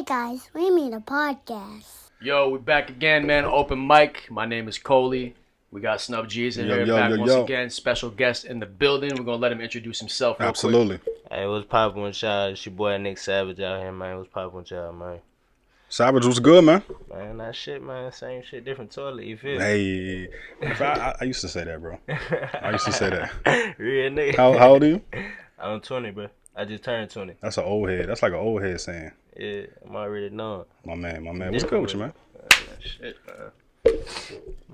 Hey guys, we made a podcast. Yo, we back again, man. Open mic. My name is Coley. We got Snub G's in here back once again. Special guest in the building. We're gonna let him introduce himself real Absolutely. quick. Hey, what's poppin' with y'all? It's your boy Nixk Savage out here, man. What's poppin' with y'all, man? Savage was good, man. Man, that shit, man. Same shit, different toilet. You feel me? Hey, I used to say that, bro. I used to say that. Real nigga. How old are you? I'm 20, bro. I just turned 20. That's an old head. That's like an old head saying. Yeah, I'm already knowing. My man. What's good with you, man? Shit,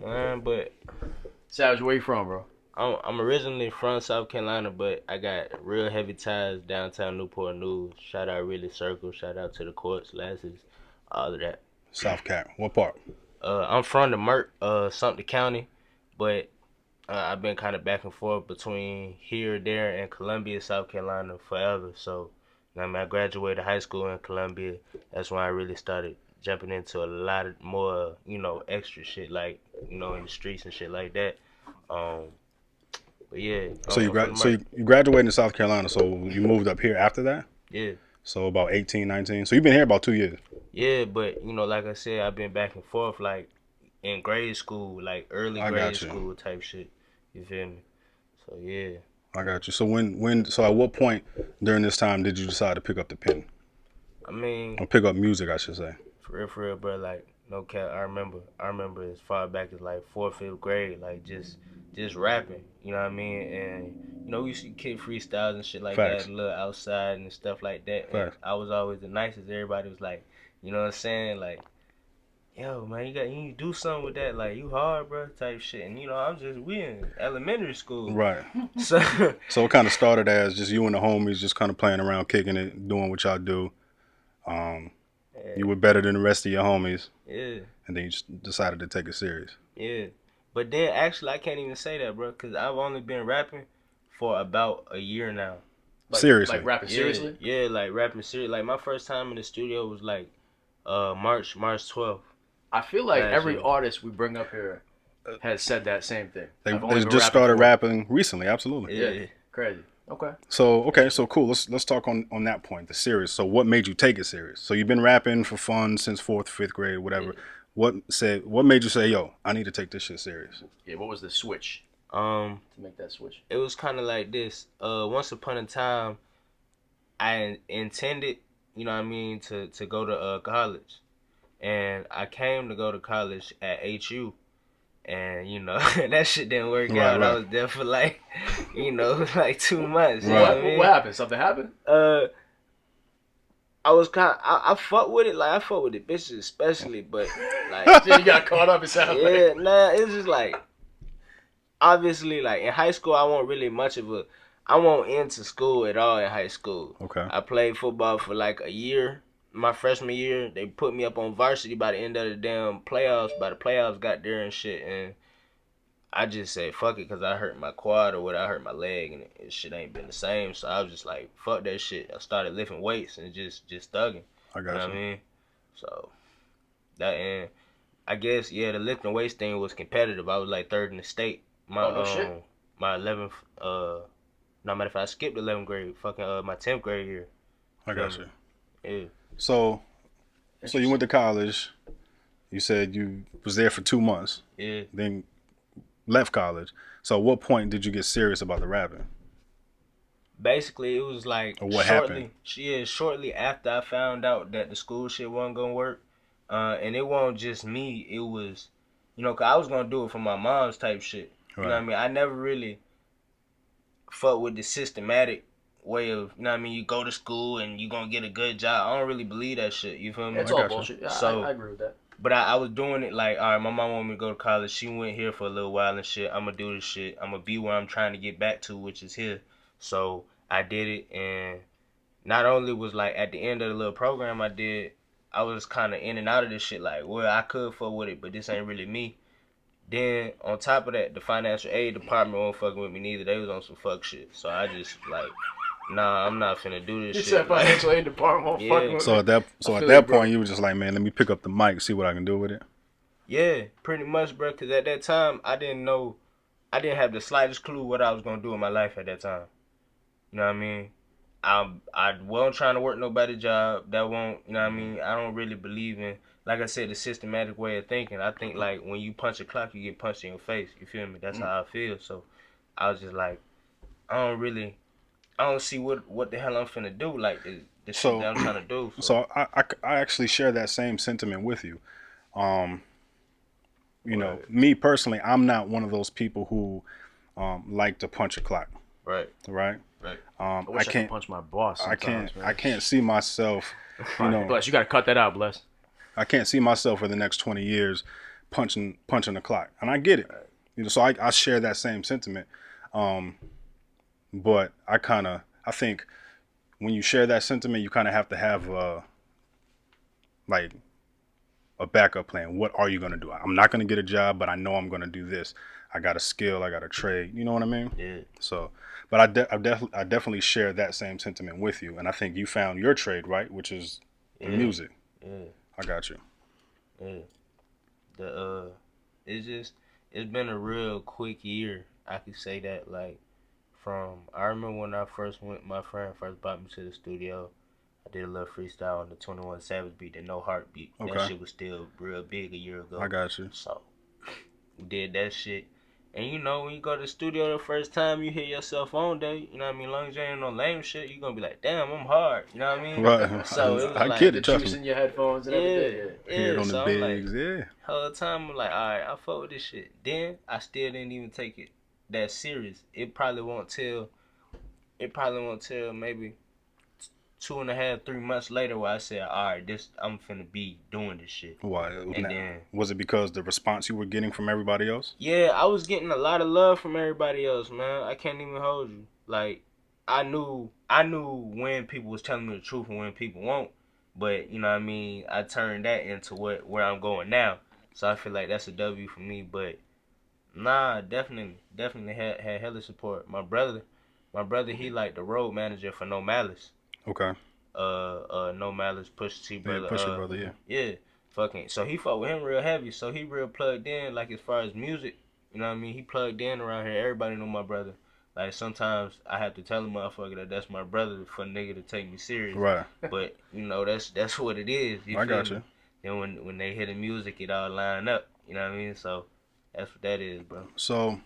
man. But Savage, where you from, bro? I'm originally from South Carolina, but I got real heavy ties downtown Newport News. Shout out Really Circle. Shout out to the courts, lasses, all of that. South Cat. What part? I'm from the Sumter County, but I've been kind of back and forth between here, there, and Columbia, South Carolina forever. So, I graduated high school in Columbia. That's when I really started jumping into a lot of more, extra shit like, in the streets and shit like that. But yeah. So you graduated in South Carolina. So you moved up here after that? Yeah. So about 18, 19. So you've been here about 2 years. Yeah, but like I said, I've been back and forth like in grade school, like early grade school type shit. You feel me? So yeah. I got you. So so at what point during this time did you decide to pick up the pen? Or pick up music, I should say. For real, bro. Like no cap. I remember as far back as like 4th, 5th grade, like just rapping. You know what I mean? And we used to kid freestyles and shit like Facts. that, a little outside and stuff like that. And I was always the nicest. Everybody was like, you know what I'm saying? Like, yo, man, you need to do something with that. Like, you hard, bro, type shit. And, we in elementary school. Right. So it kind of started as just you and the homies just kind of playing around, kicking it, doing what y'all do. You were better than the rest of your homies. Yeah. And then you just decided to take it serious. Yeah. But then, actually, I can't even say that, bro, because I've only been rapping for about a year now. Seriously? Like rapping seriously? Yeah, like rapping seriously. Like, my first time in the studio was like March 12th. I feel like every artist we bring up here has said that same thing. They just started rapping recently, absolutely. Yeah. Crazy. Okay. So cool. Let's talk on that point, the serious. So what made you take it serious? So you've been rapping for fun since 4th, 5th grade, whatever. Yeah. What made you say, yo, I need to take this shit serious? Yeah, what was the switch to make that switch? It was kind of like this. Once upon a time, I intended, to go to college. And I came to go to college at HU. And, that shit didn't work out. Right. I was there for like 2 months. What happened? Something happened? I was I fuck with it. Like, I fuck with the bitches especially, but like... You got caught up in something. Yeah, nah, it's just like... Obviously, like, in high school, I wasn't really much of I wasn't into school at all in high school. Okay. I played football for like a year. My freshman year, they put me up on varsity by the end of the damn playoffs. By the playoffs got there and shit, and I just said fuck it because I hurt my quad or whatever. I hurt my leg, and it shit ain't been the same. So I was just like, fuck that shit. I started lifting weights and just thugging. I got you. Know what I mean? So that, and I guess the lifting weights thing was competitive. I was like 3rd in the state. My my 11th no matter if I skipped 11th grade, fucking my 10th grade year. I got you. Yeah. So you went to college. You said you was there for 2 months. Yeah. Then left college. So at what point did you get serious about the rapping? Basically, it was like shortly after I found out that the school shit wasn't gonna work. And it wasn't just me. It was, 'cause I was gonna do it for my mom's type shit. Right. You know what I mean? I never really fucked with the systematic way of, you go to school and you gonna get a good job. I don't really believe that shit. You feel me? It's all bullshit. Yeah, so, I agree with that. But I was doing it like, all right, my mom wanted me to go to college. She went here for a little while and shit. I'm gonna do this shit. I'm gonna be where I'm trying to get back to, which is here. So I did it, and not only was like at the end of the little program I did, I was kind of in and out of this shit. Like, well, I could fuck with it, but this ain't really me. Then on top of that, the financial aid department wasn't fucking with me neither. They was on some fuck shit. So I just like, nah, I'm not finna do this shit. You said financial aid department won't fucking with me. So at that point, you were just like, man, let me pick up the mic, see what I can do with it. Yeah, pretty much, bro. Because at that time, I didn't have the slightest clue what I was gonna do in my life at that time. You know what I mean? I wasn't trying to work nobody's job. That won't, you know what I mean? I don't really believe in, like I said, the systematic way of thinking. I think like when you punch a clock, you get punched in your face. You feel me? That's how I feel. So I was just like, I don't see what the hell I'm finna do. Like the shit that I'm trying to do. So I actually share that same sentiment with you. You know, me personally, I'm not one of those people who like to punch a clock. Right. Right. I wish I could punch my boss. I can't see myself. You know, Bless, you gotta cut that out, Bless. I can't see myself for the next 20 years punching the clock, and I get it. You know, so I share that same sentiment. But I think when you share that sentiment, you kind of have to have like a backup plan. What are you gonna do? I'm not gonna get a job, but I know I'm gonna do this. I got a skill. I got a trade. You know what I mean? Yeah. So, but I definitely share that same sentiment with you, and I think you found your trade, right, which is the music. Yeah. I got you. Yeah. It's been a real quick year. I could say that, like, I remember when I first went, my friend first brought me to the studio. I did a little freestyle on the 21 Savage beat, the No Heart beat. Okay. That shit was still real big a year ago. I got you. So, we did that shit. And you know, when you go to the studio the first time, you hear yourself on there, you know what I mean? As long as you ain't no lame shit, you gonna be like, damn, I'm hard. You know what I mean? Right. So it was I like get The it. Trust juice me. in your headphones and everything. Hear it on so the I'm bigs. like, Yeah. whole time I'm like, alright, I fuck with this shit. Then I still didn't even take it that serious. It probably won't tell maybe 2.5, 3 months later where I said, alright, I'm finna be doing this shit. Why? And then, Was it because the response you were getting from everybody else? yeah, I was getting a lot of love from everybody else, man. I can't even hold you. Like, I knew when people was telling me the truth and when people won't. But, you know what I mean, I turned that into where I'm going now. So I feel like that's a W for me. But nah, definitely had hella support. My brother, he like the road manager for No Malice. Okay. No Malice, Pusha T brother. Yeah, Pusha brother, yeah. Yeah, fucking. So he fought with him real heavy. So he real plugged in. Like as far as music, you know what I mean. He plugged in around here. Everybody know my brother. Like sometimes I have to tell a motherfucker that that's my brother for a nigga to take me serious. Right. But you know that's what it is. I got you. Then when they hear the music, it all line up. You know what I mean. So that's what that is, bro. So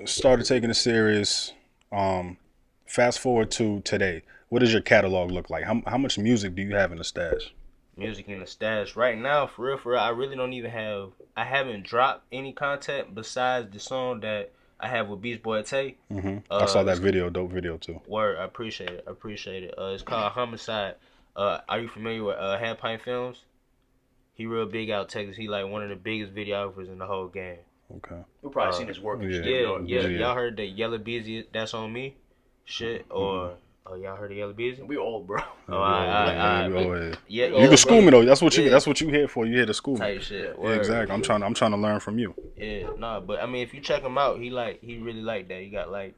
started taking it serious. Fast forward to today. What does your catalog look like? How much music do you have in the stash? Music in the stash right now, for real, I really don't even have. I haven't dropped any content besides the song that I have with Beast Boy Tay. I saw that video, dope video too. Word, I appreciate it. It's called Homicide. Are you familiar with Half Pint Films? He real big out Texas. He like one of the biggest videographers in the whole game. Okay. You've probably seen his work. Yeah. Y'all heard the Yellow Beezy? That's on me. Shit, or y'all heard of Yellow Beezy? We old, bro. Yeah, Yeah, you can school me though. That's what you here for. You here to school me. Type shit. Yeah, exactly. I'm trying to learn from you. Yeah, nah, but I mean, if you check him out, he really like that. He got like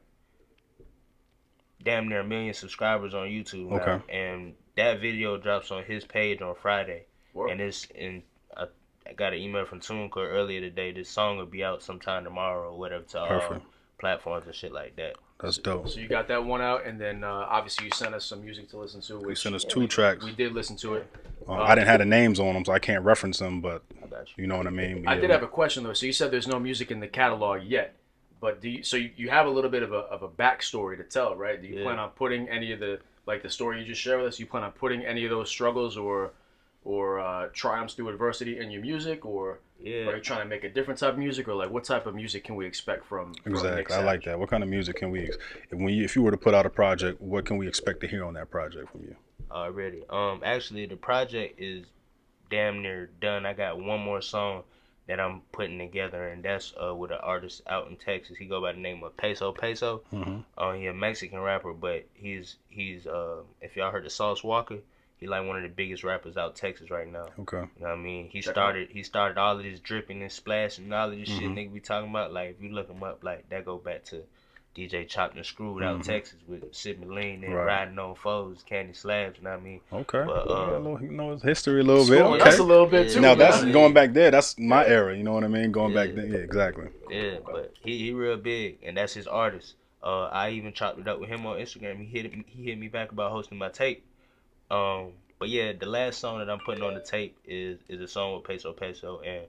damn near 1 million subscribers on YouTube now. Okay. And that video drops on his page on Friday. Word. And I got an email from TuneCore earlier today. This song will be out sometime tomorrow or whatever to all platforms and shit like that. That's dope. So you got that one out, and then obviously you sent us some music to listen to. You sent us 2 tracks. We did listen to it. I didn't have the names on them, so I can't reference them, but I got you. you know what I mean? I did have a question though. So you said there's no music in the catalog yet, but you have a little bit of a backstory to tell, right? Do you plan on putting any of the story you just shared with us? You plan on putting any of those struggles or triumphs through adversity in your music, or are you trying to make a different type of music, or like what type of music can we expect from Exactly. Nixk I like that. What kind of music can we if you were to put out a project, what can we expect to hear on that project from you? Already. Actually, the project is damn near done. I got one more song that I'm putting together, and that's with an artist out in Texas. He go by the name of Peso. He's a Mexican rapper, but he's if y'all heard of Sauce Walker, he like one of the biggest rappers out Texas right now. Okay. You know what I mean? He started all of this dripping and splashing and all of this shit nigga be talking about. Like if you look him up, like that go back to DJ Chopped and Screwed out Texas with sipping lean and riding on foes, candy slabs, you know what I mean? Okay. But you know his history a little bit. Okay. That's a little bit too. Now that's going back there. That's my era. You know what I mean? Going back there. Yeah, exactly. Yeah, but he real big, and that's his artist. I even chopped it up with him on Instagram. He hit me back about hosting my tape. But yeah, the last song that I'm putting on the tape is a song with Peso Peso, and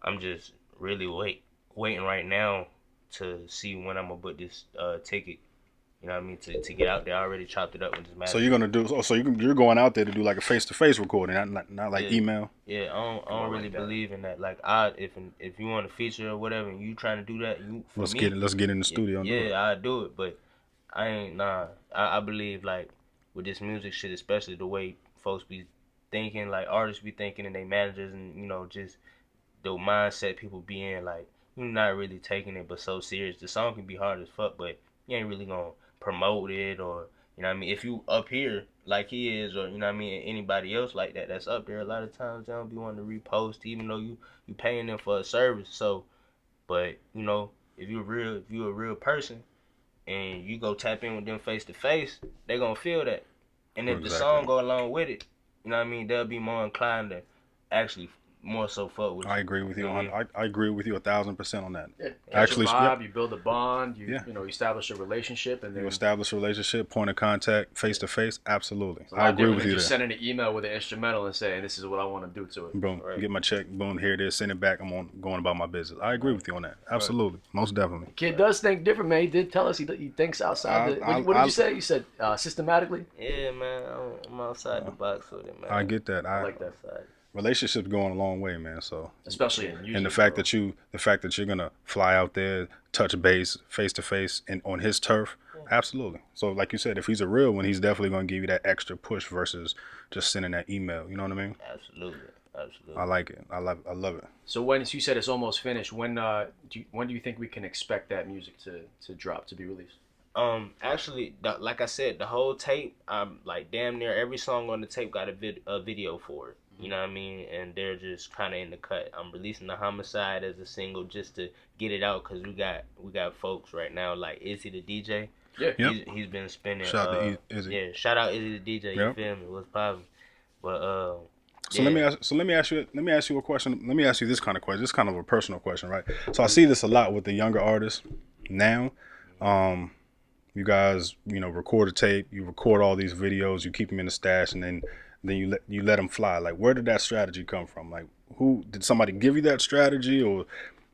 I'm just really waiting right now to see when I'm gonna put this ticket. You know what I mean? To get out there, I already chopped it up with this manager. So you're gonna do? So you're going out there to do like a face-to-face recording, not like email. Yeah, I don't really believe in that. Like, if you want a feature or whatever, and you trying to do that, let's get in the studio. And yeah, I do it, but I ain't I believe like with this music shit, especially the way folks be thinking, like artists be thinking, and they managers, and just the mindset people be in, like you're not really taking it but so serious. The song can be hard as fuck, but you ain't really gonna promote it, or you know what I mean, if you up here like he is, or you know what I mean, anybody else like that's up there, a lot of times they don't be wanting to repost, even though you paying them for a service. So, but if you're a real person and you go tap in with them face to face, they gonna feel that. And if the song go along with it, you know what I mean, they'll be more inclined to actually more so fuck with you. I agree with you. I agree with you 1,000% on that. Yeah. Actually, vibe, you build a bond. You establish a relationship, and then you establish a relationship, point of contact, face to face. Absolutely, I agree with you. Just sending an email with an instrumental and saying this is what I want to do to it. Boom, get my check. Boom, here it is. Send it back. I'm going about my business. I agree with you on that. Absolutely, most definitely. Kid does think different, man. He did tell us he thinks outside. What did you say? You said systematically. Yeah, man. I'm outside the box with it, man. I get that. I like that. Relationships going a long way, man. So especially in music, and the fact that you're gonna fly out there, touch base, face to face, and on his turf, absolutely. So like you said, if he's a real one, he's definitely gonna give you that extra push versus just sending that email. You know what I mean? Absolutely. I like it. I love it. So when you said it's almost finished, when do you think we can expect that music to drop, to be released? Actually, like I said, the whole tape, like damn near every song on the tape got a video for it. You know what I mean? And they're just kind of in the cut. I'm releasing the Homicide as a single just to get it out, because we got folks right now like Izzy the DJ. Yeah. Yep. He's been spinning. Shout out to Izzy. Yeah, shout out Izzy the DJ. You feel me? What's poppin'? But So let me ask you a question. Let me ask you this kind of question. This is kind of a personal question, right? So I see this a lot with the younger artists now. You guys, record a tape, you record all these videos, you keep them in the stash, and then you let them fly. Like, where did that strategy come from? Like, who did somebody give you that strategy, or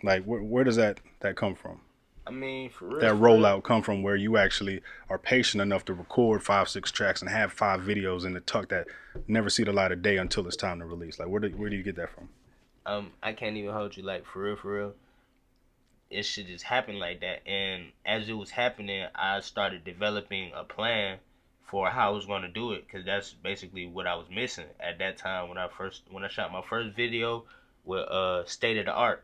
like where does that come from? I mean, for real, that rollout come from, where you actually are patient enough to record 5-6 tracks and have 5 videos in the tuck that never see the light of day until it's time to release. Like, where do you get that from? I can't even hold you, like, for real. It should just happen like that. And as it was happening, I started developing a plan for how I was going to do it, because that's basically what I was missing at that time when I shot my first video with State of the Art.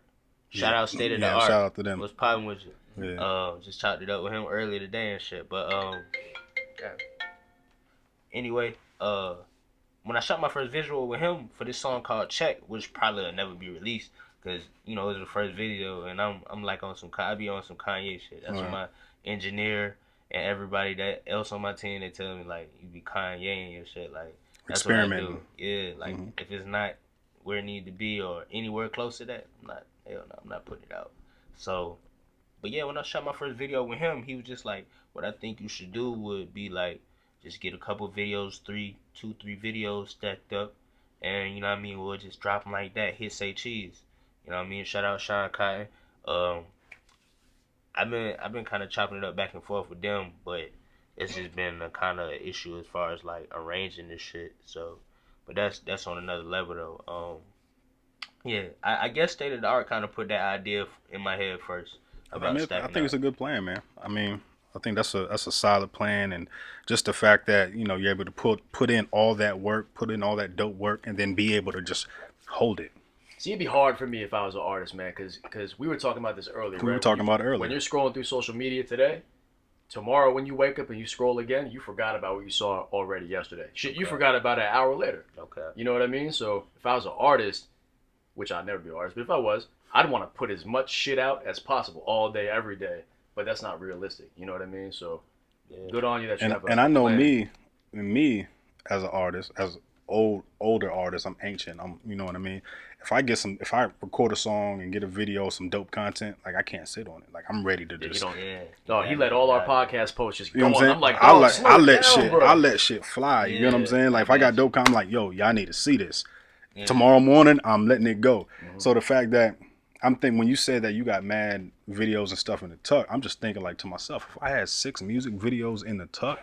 Shout out State of the Art. Shout out to them. What's poppin' with you? Yeah. Just chopped it up with him earlier today and shit. But anyway, when I shot my first visual with him for this song called Check, which probably will never be released, because it was the first video, and I'm like on some I be on some Kanye shit. That's what my engineer and everybody that else on my team, they tell me, like, you be Kanye and shit, like, that's experimenting. what I do. Yeah, like, if it's not where it need to be or anywhere close to that, I'm not putting it out. So, but yeah, when I shot my first video with him, he was just like, what I think you should do would be like, just get a couple videos, 3 videos stacked up, and you know what I mean, we'll just drop them like that. Hit Say Cheese. You know what I mean? Shout out Sean Cotton. I've been kind of chopping it up back and forth with them, but it's just been a kind of issue as far as like arranging this shit. So, but that's on another level though. Yeah, I guess State of the Art kind of put that idea in my head first about I think it's a good plan, man. I mean, I think that's a solid plan, and just the fact that you're able to put in all that work, put in all that dope work, and then be able to just hold it. See, it'd be hard for me if I was an artist, man, because we were talking about this earlier. We were talking about it earlier. When you're scrolling through social media today, tomorrow when you wake up and you scroll again, you forgot about what you saw already yesterday. Shit, you forgot about it an hour later. Okay. You know what I mean? So if I was an artist, which I'd never be an artist, but if I was, I'd want to put as much shit out as possible all day, every day. But that's not realistic. You know what I mean? So good on you that you have a And I know plan. me as an artist, older artist. I'm ancient. You know what I mean. If I record a song and get a video, some dope content, like I can't sit on it. Like I'm ready to just. No, he let all our podcast posts just You know go what I'm on. saying? I'm like, I let shit fly. You know what I'm saying? Like if I got dope content, I'm like, yo, y'all need to see this. Yeah. Tomorrow morning, I'm letting it go. Mm-hmm. So the fact that I'm thinking when you said that you got mad videos and stuff in the tuck, I'm just thinking like to myself, if I had 6 music videos in the tuck,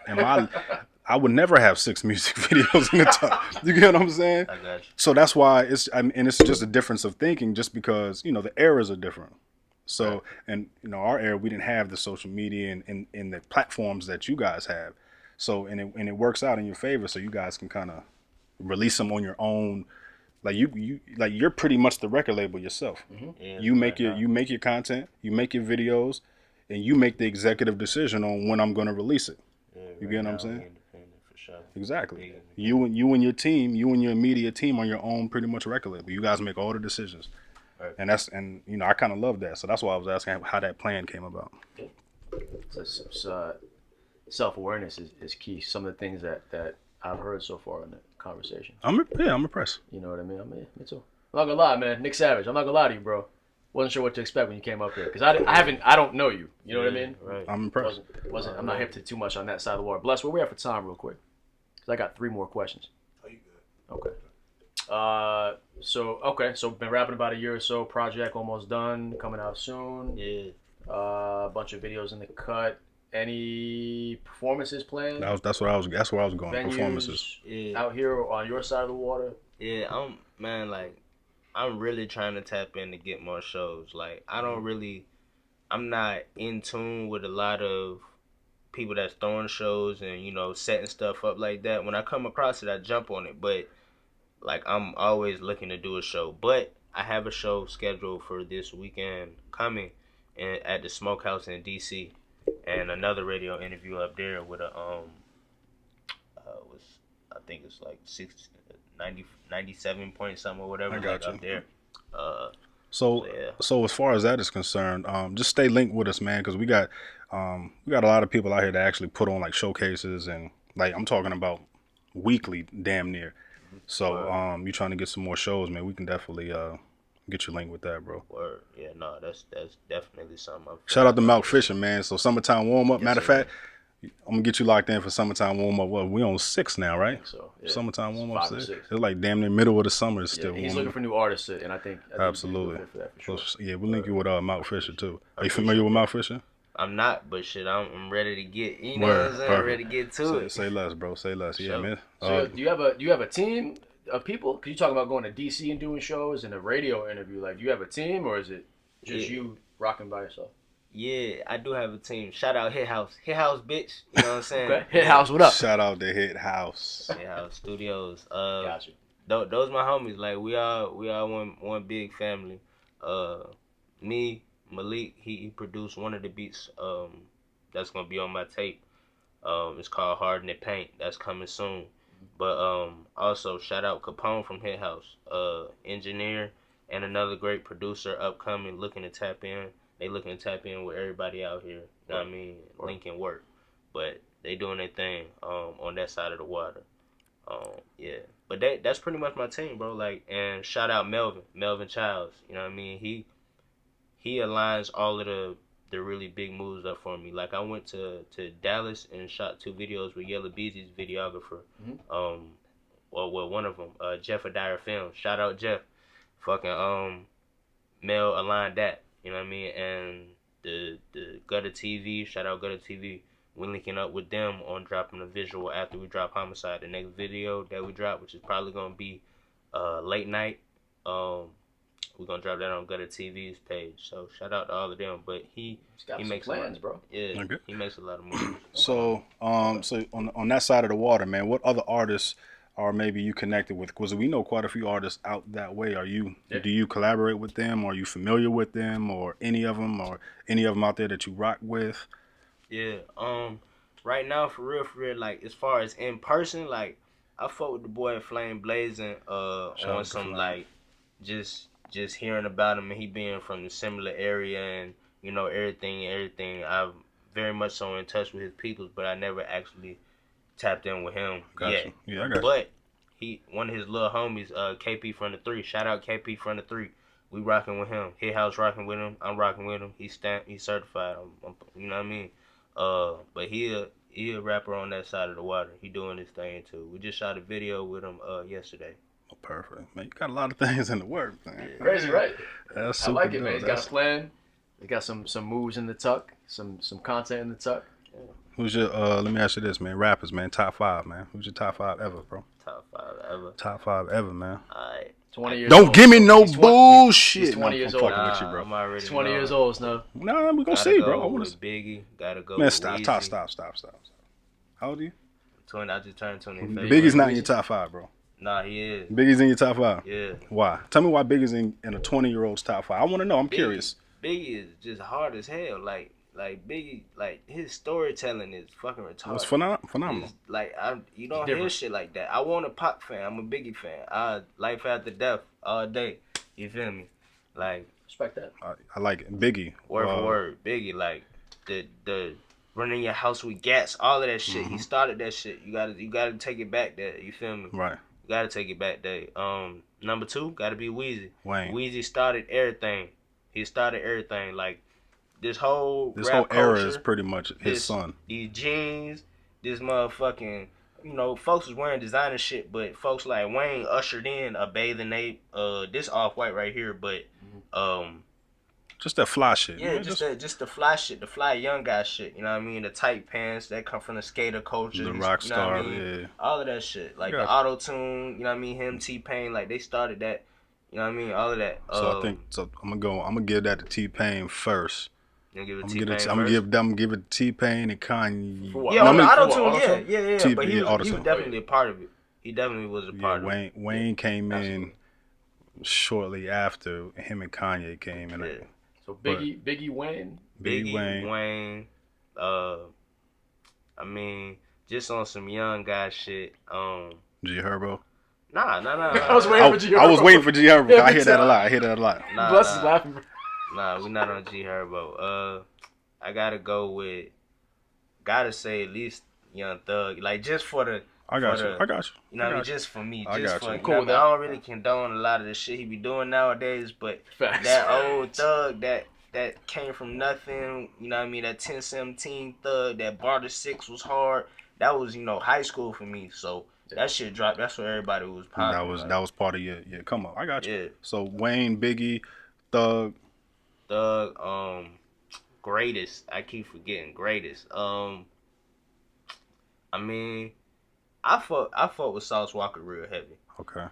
I would never have 6 music videos in the tuck. You get what I'm saying? I got you. So that's why it's just a difference of thinking, just because the eras are different. So right. And our era, we didn't have the social media and the platforms that you guys have. So and it works out in your favor, so you guys can kind of release them on your own. Like you're pretty much the record label yourself. Mm-hmm. Yeah, you make your content, you make your videos, and you make the executive decision on when I'm going to release it. Yeah, you get what I'm saying? For sure. Exactly. You and your team, you and your immediate team are your own pretty much record label. You guys make all the decisions. Right. And I kind of love that. So that's why I was asking how that plan came about. Self-awareness is key. Some of the things that I've heard so far in the conversation. I'm impressed. You know what I mean? Me too. I'm not gonna lie, man. Nixk Savage. I'm not gonna lie to you, bro. Wasn't sure what to expect when you came up here because I don't know you. You know what I mean? Right. I'm impressed. I'm not hip to too much on that side of the water. Bless, where we at for time, real quick? Because I got 3 more questions. Oh, you good? Okay. So been rapping about a year or so. Project almost done, coming out soon. Yeah. A bunch of videos in the cut. Any performances planned? That's where I was going. Venues, performances. Yeah. Out here on your side of the water. Yeah, I'm really trying to tap in to get more shows. Like I'm not in tune with a lot of people that's throwing shows and setting stuff up like that. When I come across it, I jump on it. But like I'm always looking to do a show. But I have a show scheduled for this weekend coming at the Smokehouse in DC. And another radio interview up there with I think it's like 97 point something or whatever. I got you. Up there. So as far as that is concerned, just stay linked with us, man, because we got a lot of people out here that actually put on like showcases and like I'm talking about weekly, damn near. So you trying to get some more shows, man? We can definitely get you linked with that, bro. Word. Yeah, no, that's definitely something. Shout out to Mount Fishing, man. So summertime warm up. Matter of fact, I'm gonna get you locked in for summertime warm up. Well, we on 6 now, right? So yeah. Summertime warm up 6. 6. It's like damn near middle of the summer. It's still he's warm. looking for new artists, and I think absolutely. For that, for sure. Yeah, we'll link you with Mount Fisher too. Are you familiar with Mount Fisher? I'm not, but shit, I'm ready to get. You know what I'm saying? Ready to get to it. Say less, bro. Say less. Yeah, man. So do you have a team of people? Because you talk about going to DC and doing shows and a radio interview. Like, do you have a team or is it just you rocking by yourself? Yeah, I do have a team. Shout out Hit House. Hit House, bitch. You know what I'm saying? Okay. Hit House, what up? Shout out to Hit House. Hit House Studios. Gotcha. Those my homies. Like, we all one big family. Me, Malik, he produced one of the beats that's going to be on my tape. It's called Harden It Paint. That's coming soon. But also shout out Capone from Hit House, engineer and another great producer upcoming, looking to tap in. They looking to tap in with everybody out here. You know what I mean? Linking work, but they doing their thing on that side of the water. Yeah. But that's pretty much my team, bro. Like, and shout out Melvin Childs. You know what I mean? He aligns all of the really big moves up for me. Like, I went to Dallas and shot 2 videos with Yellow Beezy's videographer. Mm-hmm. Well, one of them, Jeff Adair Film. Shout out Jeff. Fucking Mel aligned that. You know what I mean? And the Gutter TV, shout out Gutter TV. We're linking up with them on dropping a visual after we drop Homicide. The next video that we drop, which is probably gonna be late night. We're gonna drop that on Gutter TV's page. So shout out to all of them. But he makes plans, bro. Yeah, okay. He makes a lot of moves. So so on that side of the water, man, what other artists are maybe you connected with? Because we know quite a few artists out that way. Do you collaborate with them? Or are you familiar with them, or any of them out there that you rock with? Yeah. Right now, for real, like, as far as in person, like, I fuck with the boy Flame Blazing on some, like, just hearing about him and he being from the similar area and, you know, everything. I'm very much so in touch with his peoples, but I never actually tapped in with him yet. Yeah, I got but one of his little homies, KP from the 3. Shout out KP from the 3. We rocking with him. Hit House rocking with him. I'm rocking with him. He's certified. You know what I mean? But he a rapper on that side of the water. He doing his thing too. We just shot a video with him yesterday. Oh, perfect, man. You got a lot of things in the work, man. Yeah. Crazy, right? That's I super like it, dope. man. He's got a plan. He got some moves in the tuck, some content in the tuck. Yeah. Who's your let me ask you this, man. Rappers, man. Top 5, man. Who's your top 5 ever, bro? Top 5 ever. Top 5 ever, man. Alright. 20 years Don't old. give me no He's bullshit. He's 20 years I'm old. fucking with you, bro. I'm already He's 20 knowing. years old, Snuff. Nah, we gonna Gotta see, go bro. I want with to. Biggie. Gotta go. Man, with stop. Weezy. How old are you? 20. I just turned 20. Biggie's not in your top 5, bro. Nah, he is. Biggie's in your top 5. Yeah. Why? Tell me why Biggie's in a 20-year-old's top 5. I want to know. I'm curious. Biggie is just hard as hell. Like Biggie, like his storytelling is fucking retarded. It's phenomenal. It's like you don't Different. hear shit like that. I want a Pac fan. I'm a Biggie fan. Life after death all day. You feel me? Like Respect that. I like it. Biggie. word for word, Biggie. Like the running your house with gas, all of that shit. Mm-hmm. He started that shit. You gotta take it back there. You feel me? Right. You gotta take it back there. Number 2 gotta be Weezy. Wayne. Weezy started everything. He started everything. Like this whole This rap whole era culture, is pretty much his son. These jeans, this motherfucking, folks was wearing designer shit, but folks like Wayne ushered in a bathing ape, this off-white right here, but Just that fly shit. yeah, man. just the fly shit, the fly young guy shit. You know what I mean? The tight pants that come from the skater culture. The these- rock you know what I star, mean? yeah. All of that shit, like Gotcha. the auto tune. You know what I mean? Him, T-Pain, like they started that. You know what I mean? All of that. So I think I'm gonna give that to T-Pain first. You gonna give it I'm T-Pain gonna first? give it to T-Pain and Kanye. For what? Yeah, No, on the I mean- auto tune, Auto-tune? yeah. T- But yeah, he was auto-tune. definitely a part of it. He definitely was a Yeah, part of it. Wayne came in Absolutely. shortly after him and Kanye came in. Yeah. So Biggie Wayne. Biggie, Wayne. Wayne. I mean, just on some young guy shit. G Herbo. Nah. I was waiting for G Herbo. I was waiting for G Herbo. Yeah, I me hear too. that a lot. Nah, Bless is nah. laughing. Nah, we're not on G Herbo. I gotta go with. Gotta say at least Young Thug. Like just for the. I got for you. the- I got you. You know what I mean? got you. Just for me. I Just got for you. Cool I with that. don't really condone a lot of the shit he be doing nowadays, but Facts. that old thug that came from nothing, you know what I mean? That 10-17 thug, that Barter 6 was hard. That was, high school for me. So that shit dropped. That's what everybody was popping. That was part of your come up. I got you. Yeah. So Wayne, Biggie, Thug. Thug, greatest. I keep forgetting greatest. I mean, I fuck with Sauce Walker real heavy. Okay.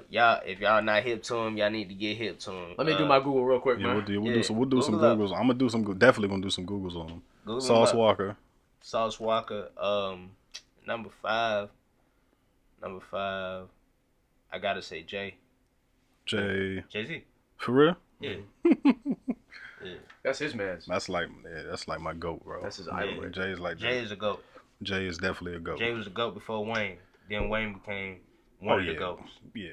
Y'all, if y'all not hip to him, y'all need to get hip to him. Let me do my Google real quick, Yeah, man. we'll do some Google up. Googles. I'm gonna do some. Definitely gonna do some Googles on him. Google him Sauce up. Walker. Sauce Walker. Number 5. I gotta say Jay-Z. For real? Yeah. That's his man's. That's like my goat, bro. That's his idol. Yeah. Jay is like Jay is a GOAT. Jay is definitely a goat. Jay was a GOAT before Wayne. Then Wayne became one of the yeah. GOATs. Yeah.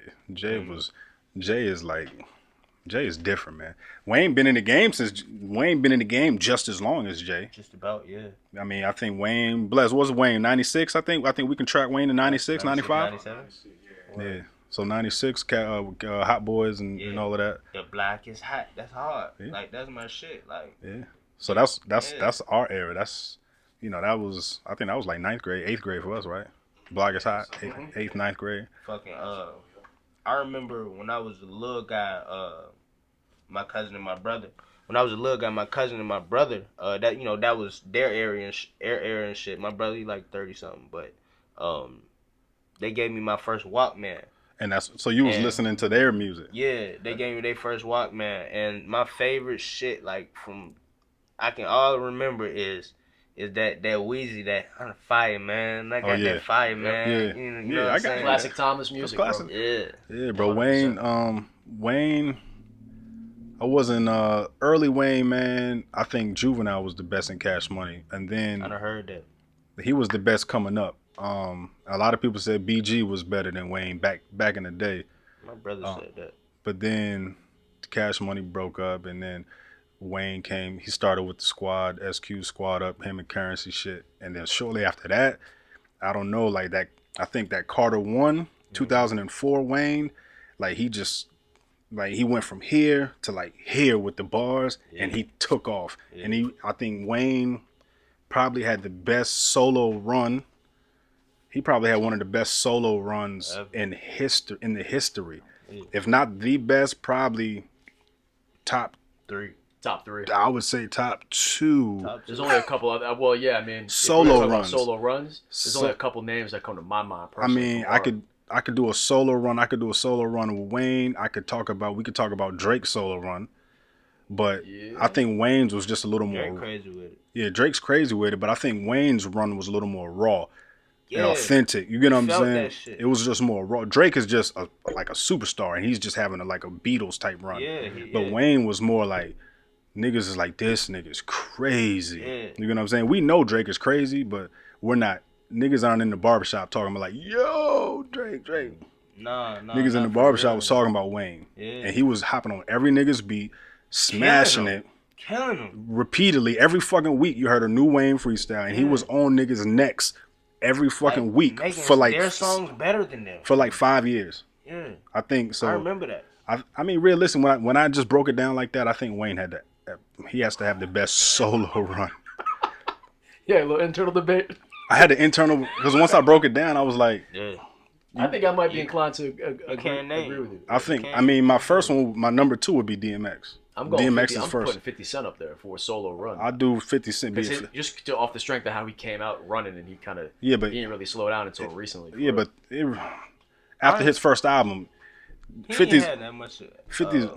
Jay is different, man. Wayne been in the game just as long as Jay. Just about, yeah. I mean, I think Wayne, what was Wayne, 96, I think we can track Wayne in 96, 95. 97? Yeah. So 96, Hot Boys and all of that. The Black is hot. That's hard. Yeah. Like, that's my shit. Like, Yeah. So that's our era. That's that was, I think that was like 9th grade, 8th grade for us, right? Block is hot, 8th, 9th grade. fucking, I remember when I was a little guy, my cousin and my brother. When I was a little guy, my cousin and my brother, that was their area and shit. My brother, he like 30 something, but they gave me my first Walkman. And so you was And- listening to their music. Yeah, they gave me their first Walkman, and my favorite shit, like from I can all remember is that Weezy, that on fire, man. I got yeah. that fire, man. Yeah. You Yeah, know what I I'm got saying? Classic Thomas music, bro. classic. Yeah. Yeah, bro. 100%. Wayne, I wasn't early Wayne, man. I think Juvenile was the best in Cash Money, and I then done heard that. he was the best coming up. A lot of people said BG was better than Wayne back in the day, My brother said that. but then Cash Money broke up, and then Wayne came. He started with the squad, SQ squad up, him and Currency shit, and then shortly after that, I don't know, like that. I think that Carter 1 2004 Wayne, like he just like he went from here to like here with the bars, and he took off. And I think Wayne probably had the best solo run. He probably had one of the best solo runs in the history, if not the best, probably top 3. Top 3. I would say top 2. There's only a couple of solo runs. Solo runs. There's only a couple names that come to my mind. I mean, I could do a solo run. I could do a solo run with Wayne. We could talk about Drake's solo run, but I think Wayne's was just a little more crazy with it. Yeah, Drake's crazy with it, but I think Wayne's run was a little more raw. And authentic. You get what I'm saying? It was just more raw. Drake is just like a superstar, and he's just having a Beatles type run. But Wayne was more like, niggas is like, this nigga's crazy. You get what I'm saying? We know Drake is crazy, but we're not. Niggas aren't in the barbershop talking about like, yo, Drake. Nah. Niggas in the barbershop was talking about Wayne. And he was hopping on every nigga's beat, smashing it. Killing him. Repeatedly. Every fucking week you heard a new Wayne freestyle, and he was on niggas' necks every fucking week for like their songs better than them for like 5 years. Yeah, I think so. I remember that. I mean, realistic. When I just broke it down like that, I think Wayne had that. He has to have the best solo run. Yeah, a little internal debate. I had the internal because once I broke it down, I was like, I think I might be inclined to agree with you. I mean, my first one, my number 2 would be DMX. I'm going DMX 50, is I'm first. Putting 50 Cent up there for a solo run. I do 50 Cent. Just off the strength of how he came out running, and he kind of he didn't really slow down until recently. After his first album, he didn't have that much 50's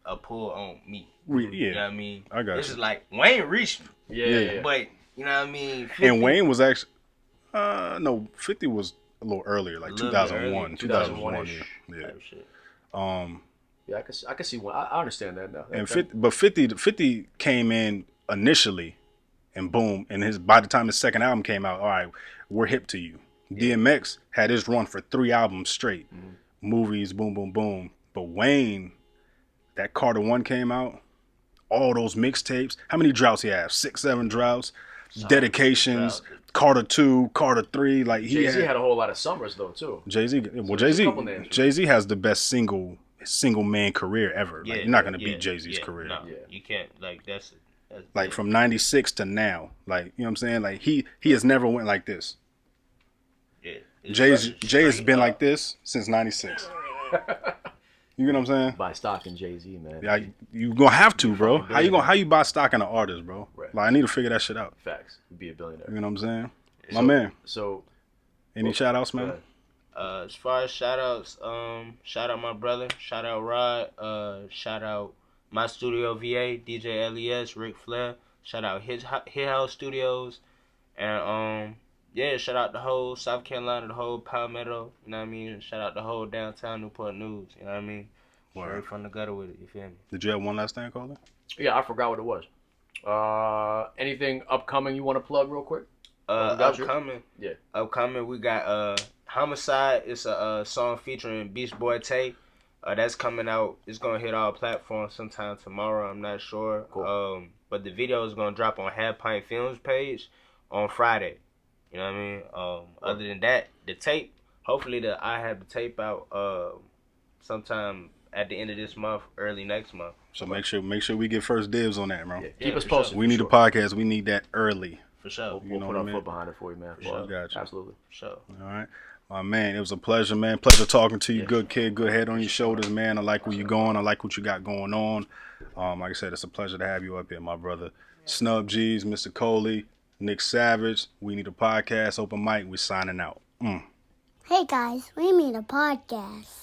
a pull on me. Yeah, you know what I mean. I got this you. is like Wayne reached me. Yeah. But you know what I mean. 50, and Wayne was actually no 50 was a little earlier, like 2001, 2001. Yeah, I can see one. I understand that now. And 50 came in initially, and boom, and by the time his second album came out, all right, we're hip to you. DMX had his run for 3 albums straight, movies, boom, boom, boom. But Wayne, that Carter 1 came out, all those mixtapes. How many droughts he have? 6, 7 droughts, dedications. Carter 2, Carter 3, like Jay-Z had a whole lot of summers though too. Jay-Z has the best single man career ever. Like, you're not gonna beat Jay-Z's career. No, you can't. Like that's like from '96 to now. Like, you know what I'm saying? Like he has never went like this. Yeah, Jay has been like this since '96. You get what I'm saying? Buy stock in Jay-Z, man. Yeah, you gonna have to, bro. How you buy stock in an artist, bro? Right. Like, I need to figure that shit out. Facts. You'd be a billionaire. You know what I'm saying? My man. So, any shout outs, man? As far as shout outs, shout out my brother, shout out Rod, shout out my studio VA, DJ LES, Ric Flair, shout out Hit House Studios, and shout out the whole South Carolina, the whole Palmetto, you know what I mean? Shout out the whole downtown Newport News, you know what I mean? Straight from the gutter with it, you feel me? Did you have one last thing, Colin? Yeah, I forgot what it was. Anything upcoming you want to plug real quick? Upcoming. Yeah. Upcoming, we got Homicide. It's a song featuring Beast Boy Tay. That's coming out. It's gonna hit all platforms sometime tomorrow. I'm not sure. Cool. But the video is gonna drop on Half Pint Films page on Friday. You know what I mean? Other than that, the tape. Hopefully, I have the tape out sometime at the end of this month, early next month. So make sure we get first dibs on that, bro. Yeah, keep us posted. We need a podcast. We need that early. For sure. We'll put our foot behind it for you, man. For sure. Got you. Absolutely. For sure. All right. My man, it was a pleasure, man. Pleasure talking to you. Good kid, good head on your shoulders, man. I like where you're going. I like what you got going on. Like I said, it's a pleasure to have you up here, my brother. Snub G's, Mr. Coley, Nixk Savage. We need a podcast. Open mic. We signing out. Hey guys, we need a podcast.